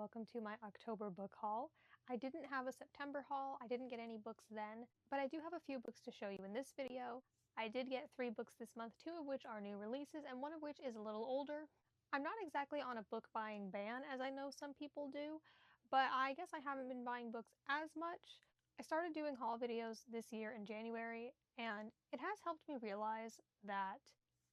welcome to my October book haul. I didn't have a September haul, I didn't get any books then, but I do have a few books to show you in this video. I did get 3 books this month, 2 of which are new releases and one of which is a little older. I'm not exactly on a book buying ban as I know some people do, but I guess I haven't been buying books as much. I started doing haul videos this year in January, and it has helped me realize that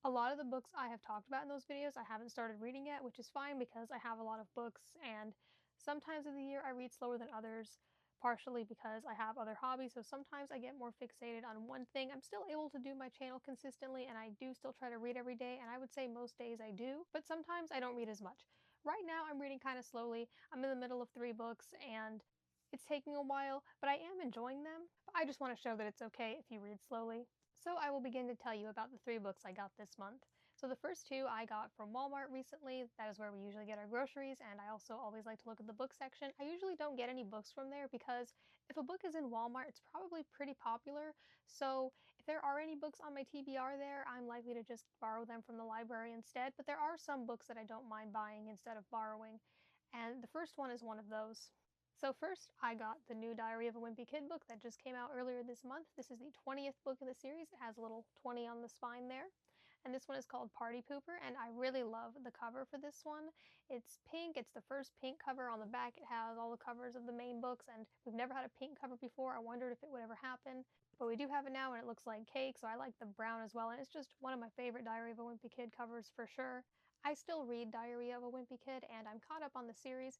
a lot of the books I have talked about in those videos I haven't started reading yet, which is fine because I have a lot of books and sometimes of the year I read slower than others, partially because I have other hobbies, so sometimes I get more fixated on one thing. I'm still able to do my channel consistently and I do still try to read every day, and I would say most days I do, but sometimes I don't read as much. Right now I'm reading kind of slowly. I'm in the middle of 3 books and it's taking a while, but I am enjoying them. But I just want to show that it's okay if you read slowly. So I will begin to tell you about the 3 books I got this month. So the first 2 I got from Walmart recently. That is where we usually get our groceries, and I also always like to look at the book section. I usually don't get any books from there because if a book is in Walmart, it's probably pretty popular. So if there are any books on my TBR there, I'm likely to just borrow them from the library instead. But there are some books that I don't mind buying instead of borrowing, and the first one is one of those. So first, I got the new Diary of a Wimpy Kid book that just came out earlier this month. This is the 20th book in the series. It has a little 20 on the spine there. And this one is called Party Pooper, and I really love the cover for this one. It's pink. It's the first pink cover. On the back it has all the covers of the main books, and we've never had a pink cover before. I wondered if it would ever happen, but we do have it now, and it looks like cake, so I like the brown as well, and it's just one of my favorite Diary of a Wimpy Kid covers for sure. I still read Diary of a Wimpy Kid, and I'm caught up on the series.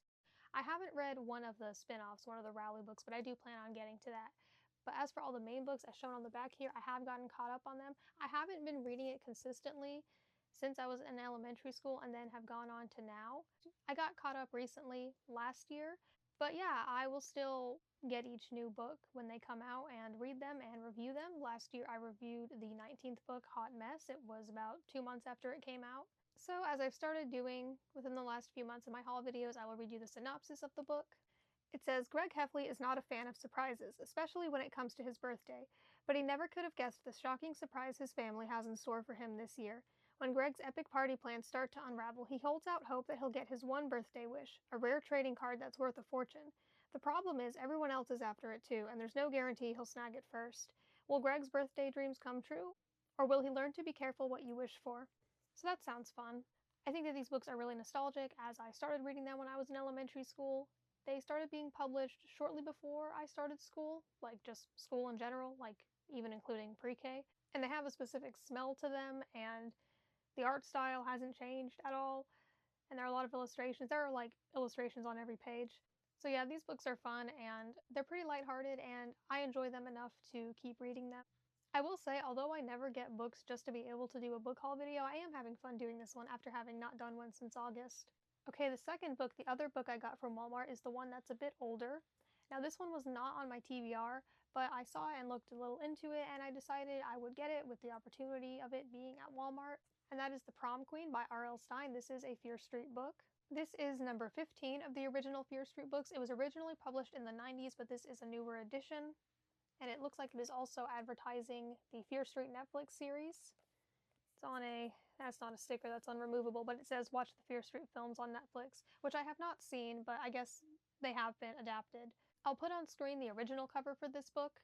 I haven't read one of the spin-offs, one of the Rowley books, but I do plan on getting to that. But as for all the main books as shown on the back here, I have gotten caught up on them. I haven't been reading it consistently since I was in elementary school and then have gone on to now. I got caught up recently last year, but yeah, I will still get each new book when they come out and read them and review them. Last year I reviewed the 19th book, Hot Mess. It was about 2 months after it came out. So as I've started doing within the last few months in my haul videos, I will read you the synopsis of the book. It says, Greg Heffley is not a fan of surprises, especially when it comes to his birthday, but he never could have guessed the shocking surprise his family has in store for him this year. When Greg's epic party plans start to unravel, he holds out hope that he'll get his one birthday wish, a rare trading card that's worth a fortune. The problem is everyone else is after it too, and there's no guarantee he'll snag it first. Will Greg's birthday dreams come true? Or will he learn to be careful what you wish for? So that sounds fun. I think that these books are really nostalgic, as I started reading them when I was in elementary school. They started being published shortly before I started school, like just school in general, like even including pre-K. And they have a specific smell to them, and the art style hasn't changed at all. And there are a lot of illustrations. There are like illustrations on every page. So yeah, these books are fun and they're pretty lighthearted, and I enjoy them enough to keep reading them. I will say, although I never get books just to be able to do a book haul video, I am having fun doing this one after having not done one since August. Okay, the second book, the other book I got from Walmart, is the one that's a bit older. Now this one was not on my TBR, but I saw it and looked a little into it, and I decided I would get it with the opportunity of it being at Walmart, and that is The Prom Queen by R.L. Stine. This is a Fear Street book. This is number 15 of the original Fear Street books. It was originally published in the 90s, but this is a newer edition, and it looks like it is also advertising the Fear Street Netflix series. It's on a, that's not a sticker, that's unremovable, but it says watch the Fear Street films on Netflix, which I have not seen, but I guess they have been adapted. I'll put on screen the original cover for this book.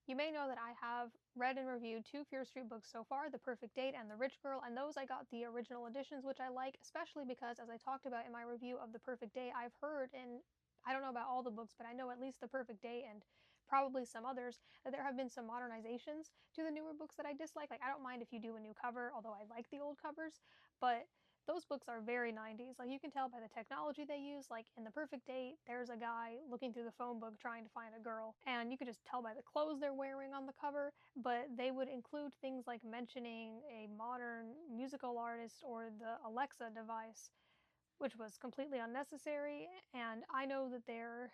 You may know that I have read and reviewed 2 Fear Street books so far, The Perfect Date and The Rich Girl, and those I got the original editions, which I like, especially because, as I talked about in my review of The Perfect Date, I've heard in, I don't know about all the books, but I know at least The Perfect Date and probably some others, that there have been some modernizations to the newer books that I dislike. Like, I don't mind if you do a new cover, although I like the old covers, but those books are very 90s. Like, you can tell by the technology they use. Like, in The Perfect Date, there's a guy looking through the phone book trying to find a girl, and you could just tell by the clothes they're wearing on the cover, but they would include things like mentioning a modern musical artist or the Alexa device, which was completely unnecessary. And I know that there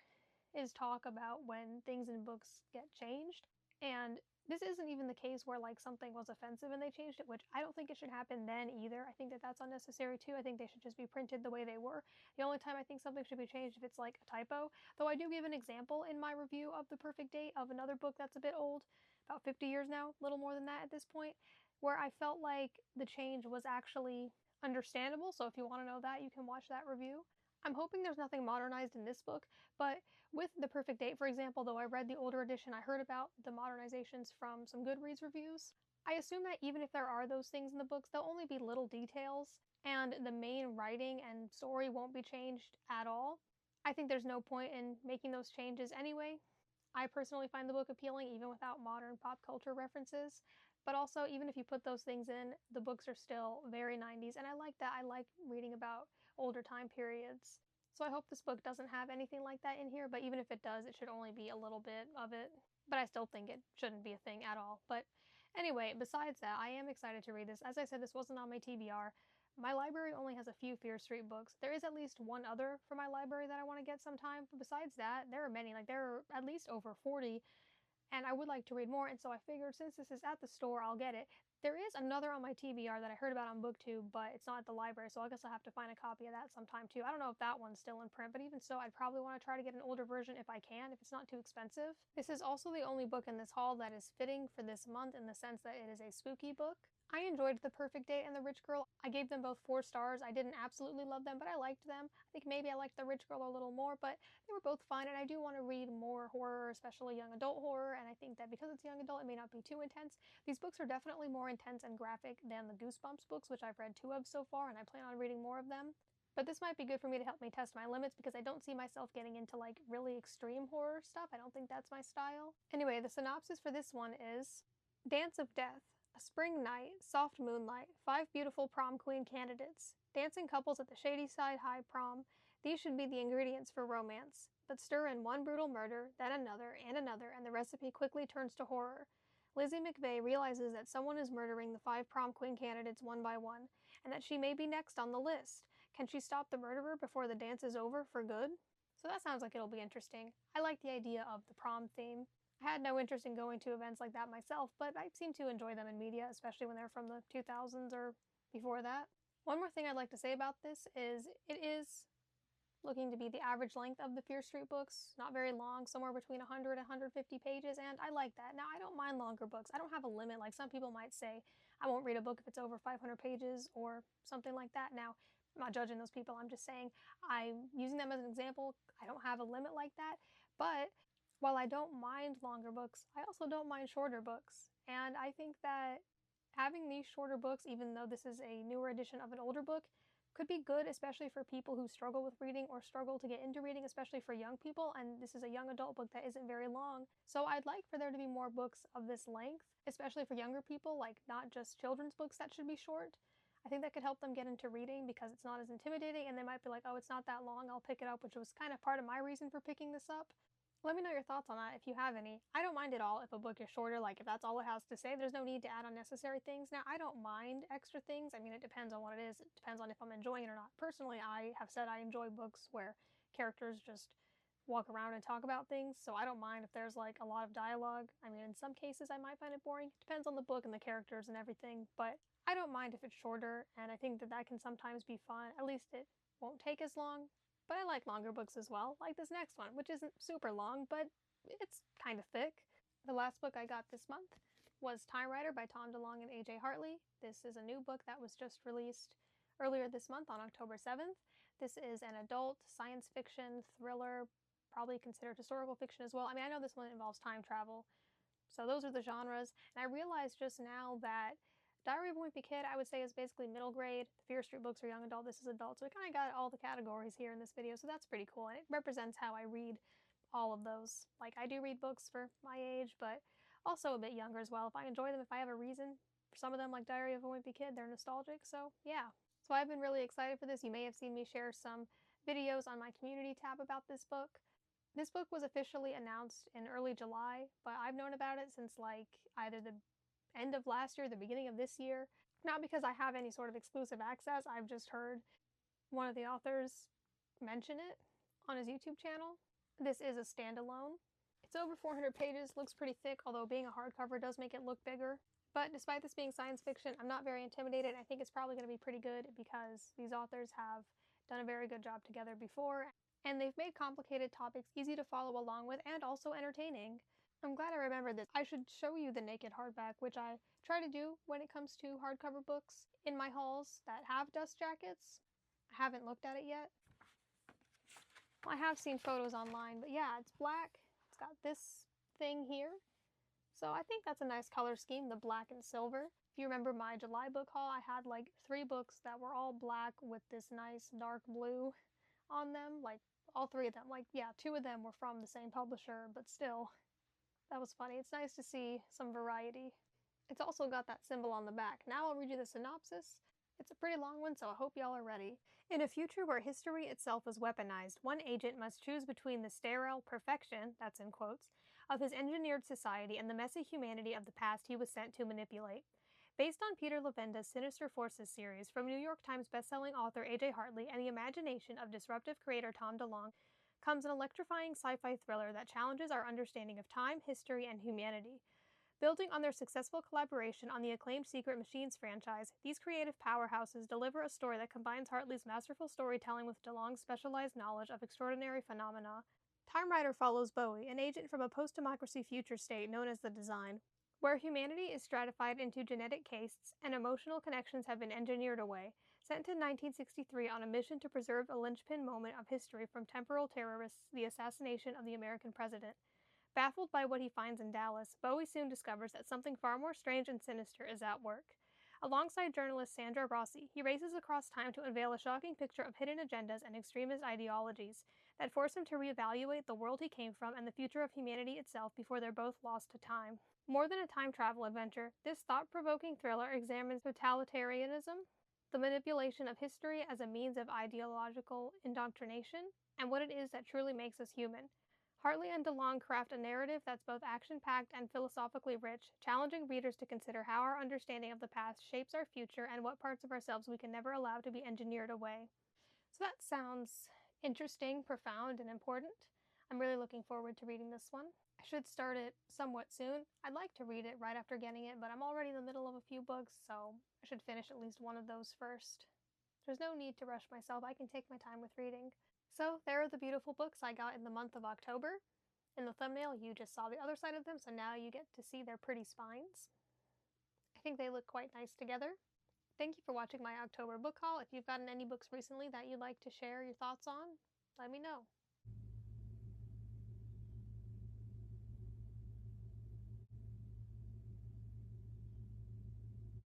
is talk about when things in books get changed, and this isn't even the case where like something was offensive and they changed it, which I don't think it should happen then either. I think that that's unnecessary too. I think they should just be printed the way they were. The only time I think something should be changed if it's like a typo, though I do give an example in my review of The Perfect Date of another book that's a bit old, about 50 years now, a little more than that at this point, where I felt like the change was actually understandable. So if you want to know that, you can watch that review. I'm hoping there's nothing modernized in this book, but with The Perfect Date, for example, though I read the older edition, I heard about the modernizations from some Goodreads reviews. I assume that even if there are those things in the books, they'll only be little details, and the main writing and story won't be changed at all. I think there's no point in making those changes anyway. I personally find the book appealing even without modern pop culture references, but also even if you put those things in, the books are still very 90s, and I like that. I like reading about older time periods. So I hope this book doesn't have anything like that in here, but even if it does, it should only be a little bit of it. But I still think it shouldn't be a thing at all. But anyway, besides that, I am excited to read this. As I said, this wasn't on my TBR. My library only has a few Fear Street books. There is at least one other for my library that I want to get sometime, but besides that, there are many. Like, there are at least over 40, and I would like to read more, and so I figured since this is at the store, I'll get it. There is another on my TBR that I heard about on BookTube, but it's not at the library, so I guess I'll have to find a copy of that sometime too. I don't know if that one's still in print, but even so, I'd probably want to try to get an older version if I can, if it's not too expensive. This is also the only book in this haul that is fitting for this month in the sense that it is a spooky book. I enjoyed The Perfect Date and The Rich Girl. I gave them both 4 stars. I didn't absolutely love them, but I liked them. I think maybe I liked The Rich Girl a little more, but they were both fine, and I do want to read more horror, especially young adult horror, and I think that because it's young adult, it may not be too intense. These books are definitely more intense and graphic than the Goosebumps books, which I've read 2 of so far, and I plan on reading more of them. But this might be good for me to help me test my limits because I don't see myself getting into like really extreme horror stuff. I don't think that's my style. Anyway, the synopsis for this one is Dance of Death. A spring night, soft moonlight, 5 beautiful prom queen candidates. Dancing couples at the Shadyside High prom. These should be the ingredients for romance. But stir in one brutal murder, then another, and the recipe quickly turns to horror. Lizzie McVeigh realizes that someone is murdering the 5 prom queen candidates one by one, and that she may be next on the list. Can she stop the murderer before the dance is over for good? So that sounds like it'll be interesting. I like the idea of the prom theme. I had no interest in going to events like that myself, but I seem to enjoy them in media, especially when they're from the 2000s or before that. One more thing I'd like to say about this is it is looking to be the average length of the Fear Street books, not very long, somewhere between 100 and 150 pages, and I like that. Now, I don't mind longer books. I don't have a limit, like some people might say, I won't read a book if it's over 500 pages or something like that. Now, I'm not judging those people, I'm just saying I'm using them as an example. I don't have a limit like that, but while I don't mind longer books, I also don't mind shorter books. And I think that having these shorter books, even though this is a newer edition of an older book, could be good, especially for people who struggle with reading or struggle to get into reading, especially for young people. And this is a young adult book that isn't very long. So I'd like for there to be more books of this length, especially for younger people, like not just children's books that should be short. I think that could help them get into reading because it's not as intimidating, and they might be like, oh, it's not that long, I'll pick it up, which was kind of part of my reason for picking this up. Let me know your thoughts on that if you have any. I don't mind at all if a book is shorter, like if that's all it has to say. There's no need to add unnecessary things. Now, I don't mind extra things. I mean, it depends on what it is. It depends on if I'm enjoying it or not. Personally, I have said I enjoy books where characters just walk around and talk about things, so I don't mind if there's like a lot of dialogue. I mean, in some cases I might find it boring. It depends on the book and the characters and everything, but I don't mind if it's shorter, and I think that that can sometimes be fun. At least it won't take as long. But I like longer books as well, like this next one, which isn't super long, but it's kind of thick. The last book I got this month was Time Rider by Tom DeLonge and AJ Hartley. This is a new book that was just released earlier this month on October 7th. This is an adult science fiction thriller, probably considered historical fiction as well. I mean, I know this one involves time travel, so those are the genres. And I realized just now that Diary of a Wimpy Kid, I would say, is basically middle grade. The Fear Street books are young adult. This is adult. So we kind of got all the categories here in this video. So that's pretty cool. And it represents how I read all of those. Like, I do read books for my age, but also a bit younger as well. If I enjoy them, if I have a reason. For some of them, like Diary of a Wimpy Kid, they're nostalgic. So yeah. So I've been really excited for this. You may have seen me share some videos on my community tab about this book. This book was officially announced in early July, but I've known about it since like either the end of last year, the beginning of this year. Not because I have any sort of exclusive access, I've just heard one of the authors mention it on his YouTube channel. This is a standalone. It's over 400 pages, looks pretty thick, although being a hardcover does make it look bigger. But despite this being science fiction, I'm not very intimidated. I think it's probably going to be pretty good because these authors have done a very good job together before, and they've made complicated topics easy to follow along with and also entertaining. I'm glad I remembered this. I should show you the naked hardback, which I try to do when it comes to hardcover books in my hauls that have dust jackets. I haven't looked at it yet. I have seen photos online, but yeah, it's black. It's got this thing here. So I think that's a nice color scheme, the black and silver. If you remember my July book haul, I had like 3 books that were all black with this nice dark blue on them. Like all 3 of them. Like, yeah, 2 of them were from the same publisher, but still, that was funny. It's nice to see some variety. It's also got that symbol on the back. Now I'll read you the synopsis. It's a pretty long one, so I hope y'all are ready. In a future where history itself is weaponized, one agent must choose between the sterile perfection, that's in quotes, of his engineered society and the messy humanity of the past he was sent to manipulate. Based on Peter Levenda's Sinister Forces series from New York Times bestselling author A.J. Hartley and the imagination of disruptive creator Tom DeLonge, comes an electrifying sci-fi thriller that challenges our understanding of time, history, and humanity. Building on their successful collaboration on the acclaimed Secret Machines franchise, these creative powerhouses deliver a story that combines Hartley's masterful storytelling with DeLonge's specialized knowledge of extraordinary phenomena. Time Rider follows Bowie, an agent from a post-democracy future state known as the Design, where humanity is stratified into genetic castes and emotional connections have been engineered away, sent to 1963 on a mission to preserve a linchpin moment of history from temporal terrorists, the assassination of the American president. Baffled by what he finds in Dallas, Bowie soon discovers that something far more strange and sinister is at work. Alongside journalist Sandra Rossi, he races across time to unveil a shocking picture of hidden agendas and extremist ideologies that force him to reevaluate the world he came from and the future of humanity itself before they're both lost to time. More than a time travel adventure, this thought-provoking thriller examines totalitarianism, the manipulation of history as a means of ideological indoctrination, and what it is that truly makes us human. Hartley and DeLonge craft a narrative that's both action-packed and philosophically rich, challenging readers to consider how our understanding of the past shapes our future and what parts of ourselves we can never allow to be engineered away. So that sounds interesting, profound, and important. I'm really looking forward to reading this one. I should start it somewhat soon. I'd like to read it right after getting it, but I'm already in the middle of a few books, so I should finish at least one of those first. There's no need to rush myself. I can take my time with reading. So there are the beautiful books I got in the month of October. In the thumbnail, you just saw the other side of them, so now you get to see their pretty spines. I think they look quite nice together. Thank you for watching my October book haul. If you've gotten any books recently that you'd like to share your thoughts on, let me know.